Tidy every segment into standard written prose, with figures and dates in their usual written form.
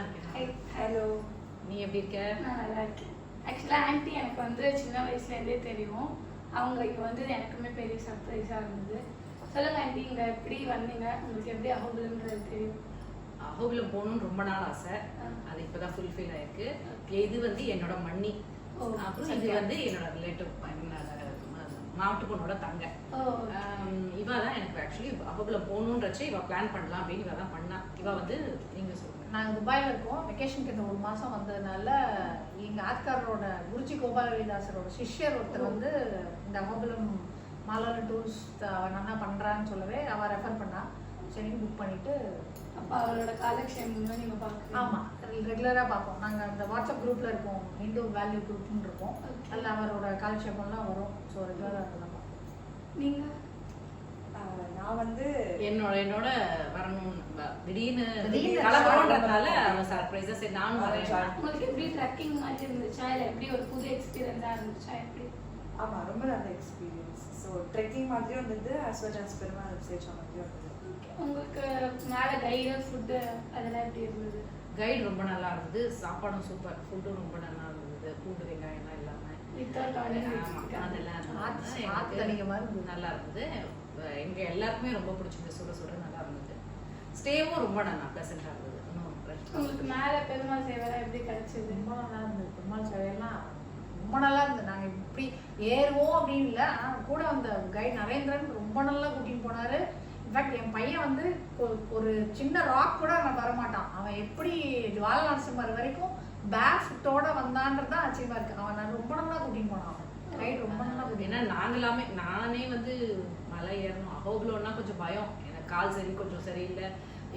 இருக்கேன். ஹலோ, நீ எப்படி இருக்க? நான் நல்லா இருக்கேன். ஆக்சுவலாக ஆன்ட்டி எனக்கு வந்து சின்ன வயசுலேருந்தே தெரியும். அவங்க இங்கே வந்து எனக்குமே பெரிய சர்ப்ரைஸாக இருந்தது. சொல்லுங்க ஆன்ட்டி, இங்கே எப்படி வந்தீங்க? உங்களுக்கு எப்படி அஹோபிலம்ன்றது தெரியும்? அஹோபிலம் போகணும்னு ரொம்ப நாள் ஆசை. அது இப்போதான் ஃபுல்ஃபில் ஆயிருக்கு. இது வந்து என்னோட மண்ணி. அப்புறம் இது வந்து என்னோட ரிலேட்டிவ் மாவட்டு பொண்ணோட தங்க. இவ தான் எனக்கு ஆக்சுவலி அஹோபிலம் போகணுன்றச்சு இவ பிளான் பண்ணலாம் அப்படின்னு இவ தான் பண்ணா. இவ வந்து நீங்க சொல்லுங்க. நாங்கள் துபாயில் இருக்கோம். வெக்கேஷனுக்கு இந்த 1 மாதம் வந்ததுனால எங்கள் ஆத்காரோட குருஜி கோபாலவிதாசரோட சிஷ்யர் ஒருத்தர் வந்து இந்த அஹோபிலம் மாலால டூர்ஸ் நல்லா பண்ணுறான்னு சொல்லவே அவள் ரெஃபர் பண்ணா. சரின்னு புக் பண்ணிவிட்டு அப்போ அவரோட காலக்ஷன் நீங்கள் பார்க்கலாம். ஆமாம், ரெகுலராக பார்ப்போம். நாங்கள் அந்த வாட்ஸ்அப் குரூப்பில் இருக்கோம், இந்து வேல்யூ குரூப்னு இருக்கோம். அதில் அவரோட காலக்ஷேபம்லாம் வரும். ஸோ ரெகுலராக அதெல்லாம் பார்ப்போம். நீங்கள்? நான் வந்து என்னோட வரணும் திடீர்னு கலவரம்ன்றதால அவன் சர்ப்ரைஸா சரி நானும் வரேன். உங்களுக்கு எப்படி ட்ரக்கிங் மாதிரி இருந்துச்சா இல்லை எப்படி ஒரு புது எக்ஸ்பீரியன்ஸாக இருந்துச்சா எப்படி? ஆமாம், ரொம்ப நல்ல எக்ஸ்பீரியன்ஸ். ஸோ ட்ரெக்கிங் மாதிரியும் இருந்தது, ஆஸ் வெல் ஆஸ் பெருமாள் விசேஷம் மாதிரியும் இருந்தது. உங்களுக்கு மேலே கைடு ஃபுட்டு அதெல்லாம் எப்படி இருந்தது? கைடு ரொம்ப நல்லா இருந்தது, சாப்பாடும் சூப்பர், ஃபுட்டும் ரொம்ப நல்லா இருந்தது, பூண்டு வெங்காயம்லாம் இல்லாமல் அதெல்லாம் நல்லா இருந்தது. எங்க எல்லாருக்குமே ரொம்ப பிடிச்சிருந்தது, சுட சுட நல்லா இருந்தது. ஸ்டேவும் ரொம்ப நல்லா ப்ளசண்டாக இருந்தது. உங்களுக்கு மேலே பெருமாள் சேவைலாம் எப்படி கிடைச்சது? ரொம்ப நல்லா இருந்தது. பெருமாள் சேவையெல்லாம் ரொம்ப நல்லா இருந்தது. நாங்கள் இப்படி ஏறுவோம் அப்படின்னு இல்லை, ஆனால் கூட அந்த கைட் நரேந்திரன் ரொம்ப நல்லா கூட்டின்னு போனார். இன்ஃபேக்ட் என் பையன் வந்து ஒரு சின்ன ராக் கூட அவன் வரமாட்டான். அவன் எப்படி ஜுவால நரசிம்மர் வரைக்கும் பேக் ஃபுட்டோட வந்தான்றது தான் ஆச்சரியமா இருக்கு. அவன் ரொம்ப நல்லா கூட்டின்னு போனான். அவன் கைட் ரொம்ப நல்லா ஏன்னா நானே வந்து மலை ஏறணும் அஹோபிலம்னா கொஞ்சம் பயம். எனக்கு கால் சரி கொஞ்சம் சரியில்லை,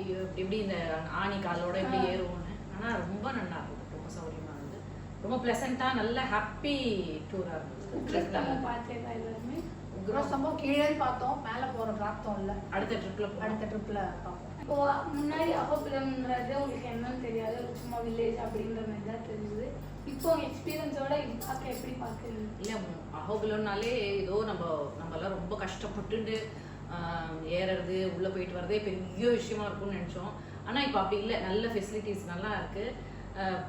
ஐயோ எப்படி இந்த ஆணி காலோட எப்படி ஏறுவோன்னு. ஆனால் ரொம்ப நல்லா இருந்தது, ரொம்ப சௌரியமா இருந்தது, ரொம்ப ப்ளசண்டா நல்ல ஹாப்பி டூரா இருந்தது. எல்லாருமே சம்பவம் கீழே பார்த்தோம், மேலே போகிற பார்த்தோம் இல்லை. அடுத்த ட்ரிப்ல பார்ப்போம். இப்போ முன்னாடி அஹோபிலம்ன்றது உங்களுக்கு என்னன்னு தெரியாது, சும்மா வில்லேஜ் அப்படின்ற மாதிரி தான் தெரிஞ்சது. இப்போ எக்ஸ்பீரியன்ஸோட பார்க்க எப்படி பார்க்குறீங்க? இல்லை, அஹோபிலம்னாலே ஏதோ நம்மளாம் ரொம்ப கஷ்டப்பட்டு ஏறுறது உள்ளே போயிட்டு வரதே பெரிய விஷயமா இருக்கும்னு நினச்சோம். ஆனால் இப்போ அப்படி இல்லை, நல்ல ஃபெசிலிட்டிஸ் நல்லா இருக்குது.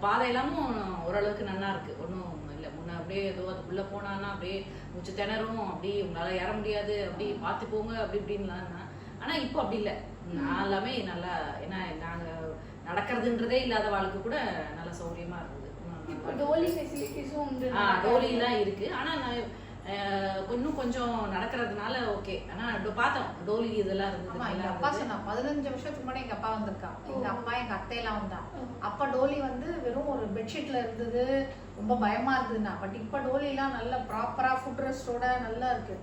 பாதையெல்லாமும் ஓரளவுக்கு நல்லா இருக்குது, ஒன்றும் இல்லை. முன்னே அப்படியே ஏதோ அது உள்ளே போனான்னா அப்படியே மூச்சு திணறும், அப்படி உங்களால் ஏற முடியாது, அப்படி பார்த்து போங்க அப்படி இப்படின்லாம். ஆனால் இப்போ அப்படி இல்லை, நான் எல்லாமே நல்லா, ஏன்னா நாங்கள் நடக்கிறதுன்றதே இல்லாத வாழ்க்கை கூட நல்ல சௌரியமாக இருந்தது. இப்போ டோலி ஃபெசிலிட்டிஸும் உண்டு. டோலிலாம் இருக்குது, ஆனால் நான் இன்னும் கொஞ்சம் நடக்கிறதுனால ஓகே. ஆனால் இப்போ பார்த்தோம் டோலி இதெல்லாம் இருந்தது. எங்கள் அப்பா சொன்னா 15 வருஷத்துக்கு முன்னாடி எங்கள் அப்பா வந்திருக்கா. எங்கள் அப்பா எங்கள் அத்தையெல்லாம் வந்தா. அப்போ டோலி வந்து வெறும் ஒரு பெட்ஷீட்டில் இருந்தது, ரொம்ப பயமா இருந்ததுன்னா. பட் இப்போ டோலிலாம் நல்ல ப்ராப்பராக ஃபுட் ரெஸ்டோட நல்லா இருக்கு.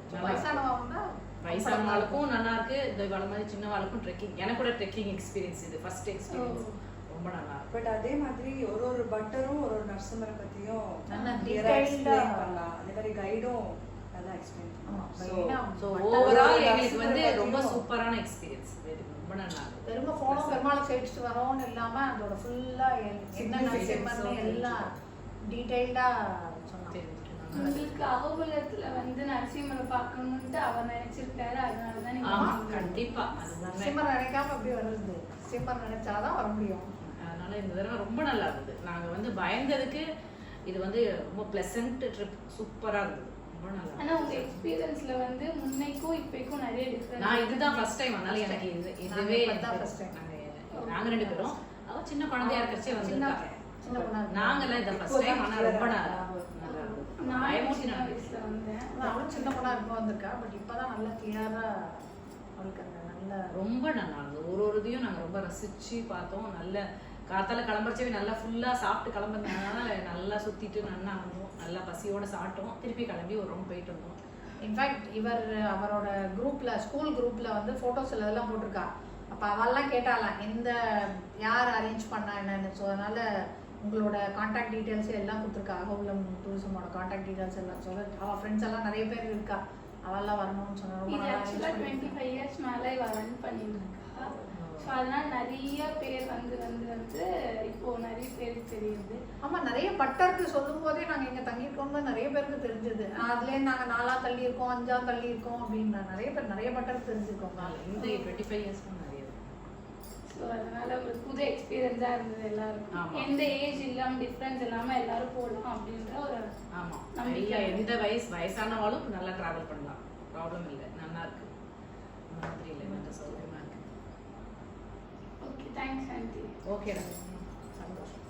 வயசானவாளுக்கும் நல்லா இருக்கு, இந்த வாழ மாதிரி சின்ன வாளுக்கும் ட்ரெக்கிங். எனக்கு கூட ட்ரெக்கிங் எக்ஸ்பீரியன்ஸ் இது ஃபர்ஸ்ட் எக்ஸ்பீரியன்ஸ், ரொம்ப நல்லா இருக்கு. பட் அதே மாதிரி ஒரு பட்டரும் ஒரு நரசிம்மரை பத்தியும் நல்லா எக்ஸ்பிளைன் பண்ணலாம். அதே மாதிரி கைடும் நல்லா எக்ஸ்பிளைன் பண்ணலாம். ஸோ ஓவரால் எங்களுக்கு வந்து ரொம்ப சூப்பரான எக்ஸ்பீரியன்ஸ், ரொம்ப நல்லா இருக்கு. பெருமை போனோம், பெருமாளை சேவிச்சுட்டு வரோம்னு இல்லாமல் அதோட ஃபுல்லாக என்ன நரசிம்மர்னு எல்லாம் டீட்டெயில்டாக சொன்னாங்க. உங்களுக்கு அஹோபிலத்துல வந்து நரசிம்மரை பார்க்கணும்னு அவர் நினைச்சிருக்காரு, அதனாலதான் நீங்க கண்டிப்பா நரசிம்மர் நினைக்காம அப்படி வருது. நரசிம்மர் நினைச்சாதான் வர முடியும். அதனால இந்த தடவை ரொம்ப நல்லா இருந்தது. நாங்க வந்து பயந்ததுக்கு இது வந்து ரொம்ப பிளசன்ட் ட்ரிப், சூப்பரா இருந்தது, ரொம்ப நல்லா. ஆனா உங்க எக்ஸ்பீரியன்ஸ்ல வந்து முன்னைக்கும் இப்பைக்கும் நிறைய டிஃபரன்ஸ். நான் இதுதான் ஃபர்ஸ்ட் டைம், அதனால எனக்கு இதுவே ஃபர்ஸ்ட் டைம். நாங்க 2 பேரும் அவ சின்ன குழந்தையா இருக்கச்சே வந்திருக்காங்க. சின்ன பொண்ணா நாங்கெல்லாம் இதை ஃபர்ஸ்ட் டைம், ஆனா ரொம்ப நல்லா நான் சின்ன வயசுல வந்தேன். அவளும் சின்ன பொண்ணா இருக்கும் வந்திருக்கா. பட் இப்பதான் நல்லா கிளியரா அவளுக்கு அந்த நல்ல ரொம்ப நல்லா இருந்தது. ஒரு இதையும் நாங்கள் ரொம்ப ரசிச்சு பார்த்தோம். நல்ல காத்தால கிளம்புறச்சவே நல்லா ஃபுல்லாக சாப்பிட்டு கிளம்புறதுனால நல்லா சுற்றிட்டு நல்லா வந்தோம், நல்லா பசியோட சாப்பிட்டோம், திருப்பி கிளம்பி ஒரு ரவுண்ட் போயிட்டு வந்தோம். இன்ஃபேக்ட் அவரோட குரூப்பில், ஸ்கூல் குரூப்பில் வந்து ஃபோட்டோஸ் இதெல்லாம் போட்டிருக்கா. அப்போ அவெல்லாம் கேட்டாலாம் எந்த யார் அரேஞ்ச் பண்ணா என்னன்னு. ஸோ அதனால் உங்களோட கான்டாக்ட் டீட்டெயில்ஸ் எல்லாம் கொடுத்துருக்கா. அஹோபிலம் டூரிசமோட கான்டாக்ட் டீட்டெயில்ஸ் எல்லாம் சொல்ல. அவள் ஃப்ரெண்ட்ஸ் எல்லாம் நிறைய பேர் இருக்கா, அவெல்லாம் வரணும்னு சொன்னா. ரொம்ப இது ஆக்சுவலாக 25 இயர்ஸ் மேலே இவ ரன் பண்ணியிருக்கா. ஸோ அதனால் நிறைய பேர் வந்து இப்போ நிறைய பேருக்கு தெரியுது. ஆமாம், நிறைய பட்டருக்கு சொல்லும் போதே நாங்கள் இங்கே தங்கியிருக்கோம்னு நிறைய பேருக்கு தெரிஞ்சது. அதுலேயே நாங்கள் 4 தள்ளி இருக்கோம், 5 தள்ளி இருக்கோம் அப்படின்னு நிறைய பேர் நிறைய பட்டருக்கு தெரிஞ்சிருக்கோம். இந்த 25 இயர்ஸ் நிறைய ஸோ அதனால ஒரு புது எக்ஸ்பீரியன்ஸாக இருந்தது எல்லாருக்கும். ஆமா. எந்த ஏஜ் இல்லாமல் டிஃப்ரென்ஸ் இல்லாமல் எல்லாரும் போகலாம் அப்படின்ற ஒரு ஆமா நம்பிக்கை. இல்ல எந்த வயசானவாளும் நல்லா டிராவல் பண்ணலாம், ப்ராப்ளம் இல்லை, நல்லா இருக்கு. மாதிரி இல்லை, நல்ல சௌகரியமா இருக்கு. Okay, thanks aunty. ஓகேடா, சந்தோஷம்.